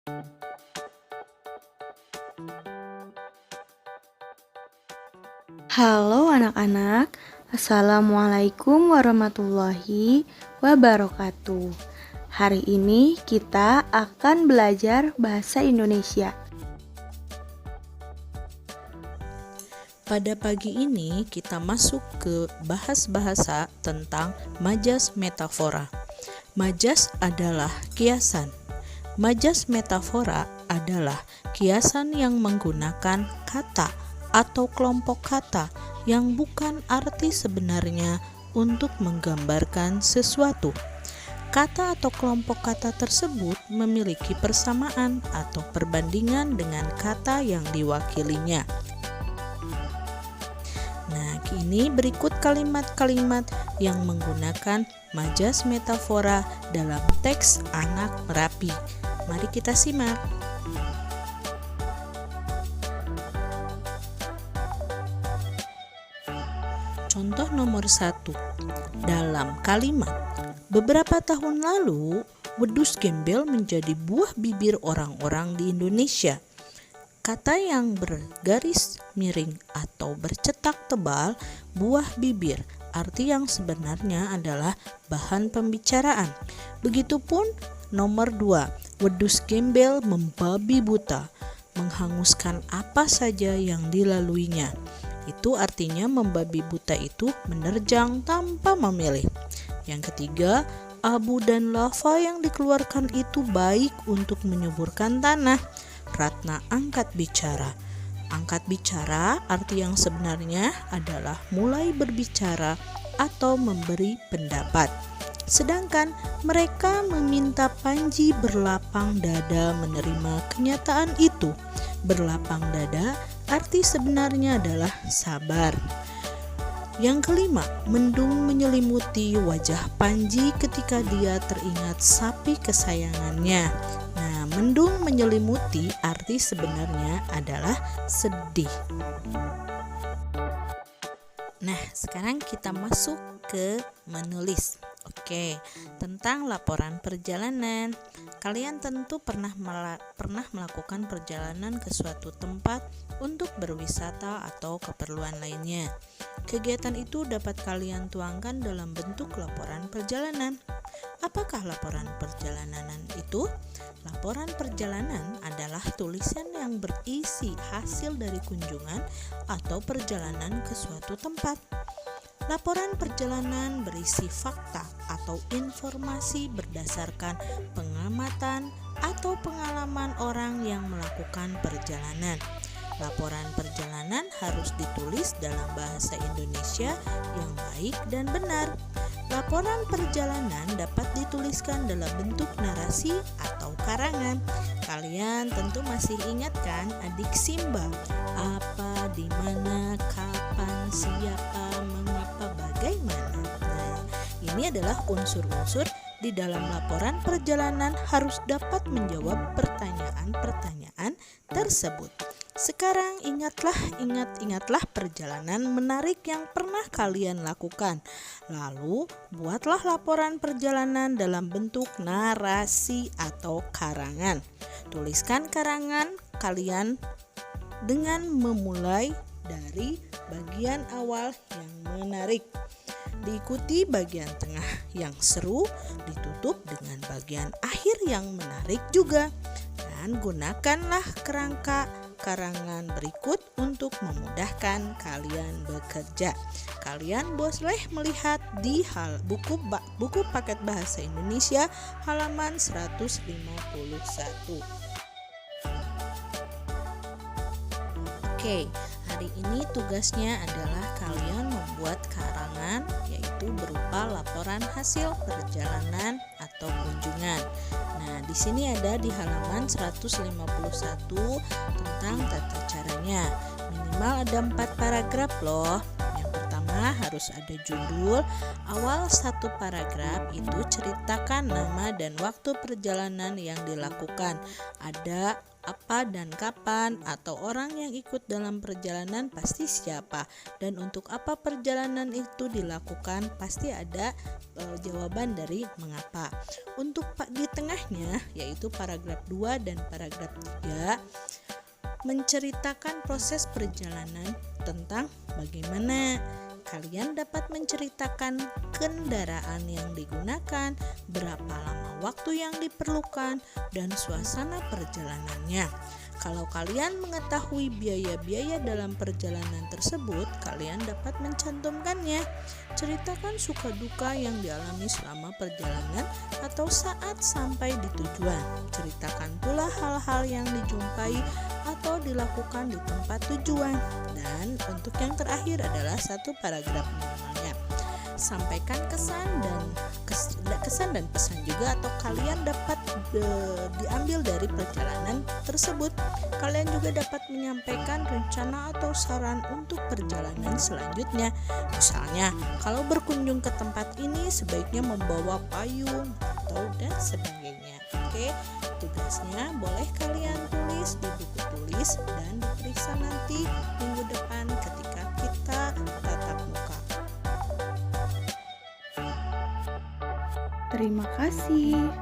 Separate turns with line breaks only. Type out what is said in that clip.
Halo anak-anak, Assalamualaikum warahmatullahi wabarakatuh. Hari ini kita akan belajar bahasa Indonesia.
Pada pagi ini kita masuk ke bahas bahasa tentang majas metafora. Majas adalah kiasan. Majas metafora adalah kiasan yang menggunakan kata atau kelompok kata yang bukan arti sebenarnya untuk menggambarkan sesuatu. Kata atau kelompok kata tersebut memiliki persamaan atau perbandingan dengan kata yang diwakilinya. Nah, kini berikut kalimat-kalimat yang menggunakan majas metafora dalam teks Anak Merapi. Mari kita simak. Contoh nomor 1. Dalam kalimat, beberapa tahun lalu, wedus gembel menjadi buah bibir orang-orang di Indonesia. Kata yang bergaris miring atau bercetak tebal, buah bibir, arti yang sebenarnya adalah bahan pembicaraan. Begitupun nomor 2, wedus gembel membabi buta, menghanguskan apa saja yang dilaluinya. Itu artinya membabi buta itu menerjang tanpa memilih. Yang ketiga, abu dan lava yang dikeluarkan itu baik untuk menyuburkan tanah. Ratna angkat bicara. Angkat bicara arti yang sebenarnya adalah mulai berbicara atau memberi pendapat. Sedangkan mereka meminta Panji berlapang dada menerima kenyataan itu. Berlapang dada arti sebenarnya adalah sabar. Yang kelima, mendung menyelimuti wajah Panji ketika dia teringat sapi kesayangannya. Nah, mendung menyelimuti arti sebenarnya adalah sedih. Nah, sekarang kita masuk ke menulis. Oke, tentang laporan perjalanan. Kalian tentu pernah melakukan perjalanan ke suatu tempat untuk berwisata atau keperluan lainnya. Kegiatan itu dapat kalian tuangkan dalam bentuk laporan perjalanan. Apakah laporan perjalanan itu? Laporan perjalanan adalah tulisan yang berisi hasil dari kunjungan atau perjalanan ke suatu tempat. Laporan perjalanan berisi fakta atau informasi berdasarkan pengamatan atau pengalaman orang yang melakukan perjalanan. Laporan perjalanan harus ditulis dalam bahasa Indonesia yang baik dan benar. Laporan perjalanan dapat dituliskan dalam bentuk narasi atau karangan. Kalian tentu masih ingat kan adik Simba? Apa, di mana, kapan, siapa, mengapa, bagaimana. Nah, ini adalah unsur-unsur di dalam laporan perjalanan harus dapat menjawab pertanyaan-pertanyaan tersebut. Sekarang ingatlah perjalanan menarik yang pernah kalian lakukan. Lalu buatlah laporan perjalanan dalam bentuk narasi atau karangan. Tuliskan karangan kalian dengan memulai dari bagian awal yang menarik. Diikuti bagian tengah yang seru, ditutup dengan bagian akhir yang menarik juga. Dan gunakanlah kerangka karangan berikut untuk memudahkan kalian bekerja. Kalian boleh melihat di buku paket bahasa Indonesia halaman 151. Oke, hari ini tugasnya adalah kalian membuat karangan, yaitu berupa laporan hasil perjalanan atau kunjungan. Nah, di sini ada di halaman 151 tentang tata caranya. Minimal ada 4 paragraf loh. Yang pertama harus ada judul. Awal satu paragraf itu ceritakan nama dan waktu perjalanan yang dilakukan. Ada apa dan kapan, atau orang yang ikut dalam perjalanan pasti siapa, dan untuk apa perjalanan itu dilakukan pasti ada jawaban dari mengapa. Untuk di tengahnya yaitu paragraf 2 dan paragraf 3 menceritakan proses perjalanan tentang bagaimana kalian dapat menceritakan kendaraan yang digunakan, berapa lama waktu yang diperlukan, dan suasana perjalanannya. Kalau kalian mengetahui biaya-biaya dalam perjalanan tersebut, kalian dapat mencantumkannya. Ceritakan suka duka yang dialami selama perjalanan atau saat sampai di tujuan. Ceritakan pula hal-hal yang dijumpai atau dilakukan di tempat tujuan. Dan untuk yang terakhir adalah satu paragraf minimalnya. Sampaikan kesan dan pesan juga, atau kalian dapat diambil dari perjalanan tersebut. Kalian juga dapat menyampaikan rencana atau saran untuk perjalanan selanjutnya. Misalnya, kalau berkunjung ke tempat ini sebaiknya membawa payung atau dan sebagainya. Oke, tugasnya boleh kalian tulis di buku tulis dan diperiksa nanti minggu depan ketika kita tatap muka.
Terima kasih.